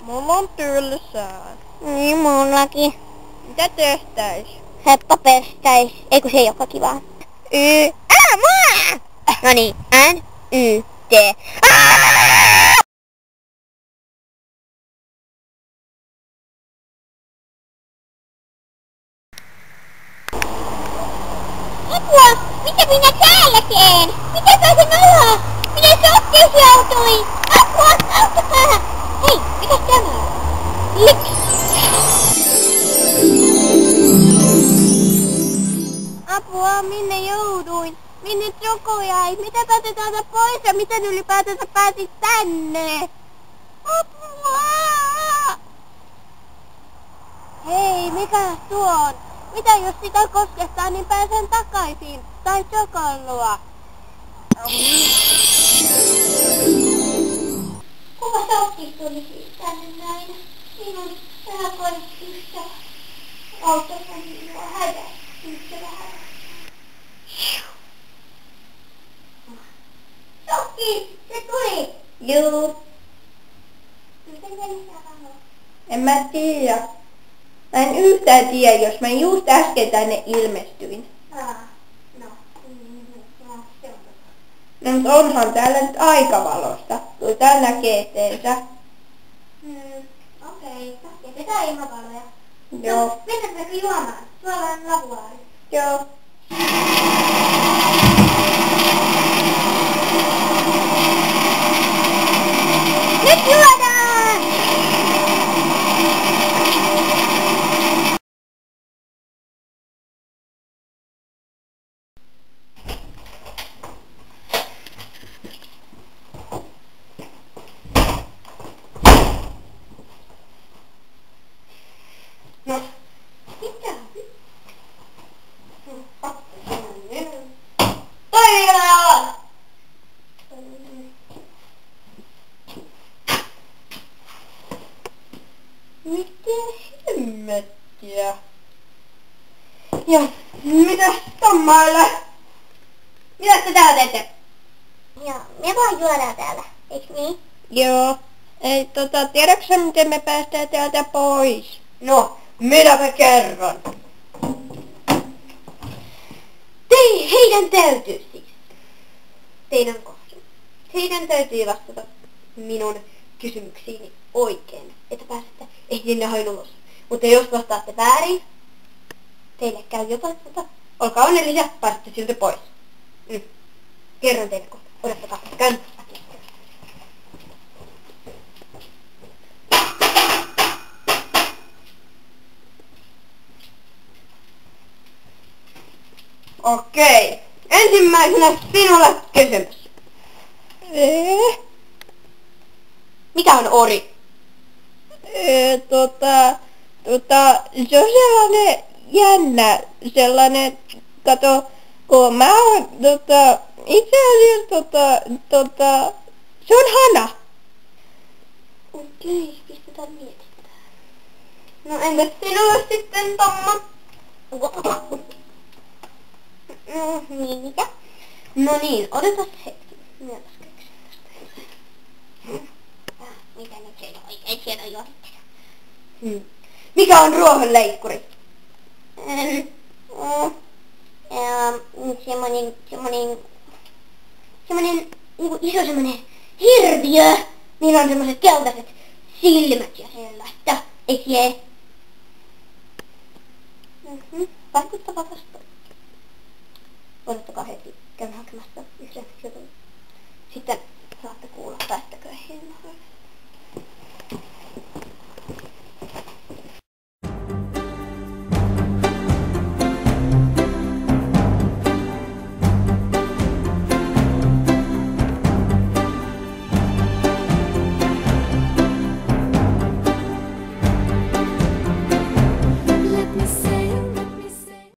Mulla on tylsää. Niin mullakin. Mitä tehtäis? Heppa pestäis. Eiku se ei olekaan kivaa. Älä mua! Noniin. N-Y-T. Apua! Mitä minä täällä teen? Mitä pääsen oloa? Minä sotkeutuin! Apua! Auttakaa! Hei, mitäs tämä on? Apua, minne jouduin? Minne Joko jäi? Mitä pääsin täältä pois ja miten ylipäätänsä pääsin tänne? Apua! Hei, mikä tuo on? Mitä jos sitä koskettaa, niin pääsen takaisin? Tai Jokon luo? Kuka soppi tuli siis tänne näin? Minun pääkoistusta. Autossa minua hädästystä vähän. Sokki, se tuli! Juu. Miten se lisää rahaa? En mä tiedä. Mä en yhtään tiedä, jos mä just äsken tänne ilmestyin. No, se on. No mut onhan täällä nyt aikavalosta. Kyllä täällä näkee eteensä. Okei. Jätetään ilmapalloja. Joo. No, mennäänkö juomaan? Tuolla on lavuaari. Joo. Nyt juodaan! No. Mitä? Toivotaan! Mitä hemmettiä? Ja mitäs Tommaille? Mitä te täällä teette? Joo, me vaan juodaan täällä, eiks niin? Joo. Ei tiedätkö sä miten me päästään täältä pois? No, Minäpä kerron. heidän täytyy siis. Teidän kohta. Heidän täytyy vastata minun kysymyksiini oikein, että pääsette ehjinnahoin ulos. Mutta jos vastaatte väärin, teille käy jotain, mutta olkaa onnellisia, pääsette silti pois. Kerron teille kohta. Odottakaa. Käyn. Okei. Ensimmäisenä sinulle kysymys. Mikä on ori? Se on sellainen jännä, sellainen, kato, kun mä oon, itse asiassa, se on hana. Okei, pistetään mietintään. No entäs sinulle sitten, Tomma? Niin, mitä? No niin, odotas hetki. Minä taas keksin tästä. Mitä nyt siellä oikein siellä johtaa? Mikä on ruohonleikkuri? Semmonen niinku iso semmonen hirviö. Niillä on semmoset keltaiset silmät ja sellaista. Eikö jee? Vaikuttava vastaus. Odottakaa hetki. Käyn hakemassa yhden jutun. Sitten saatte kuulla, päästäkö hinnoille.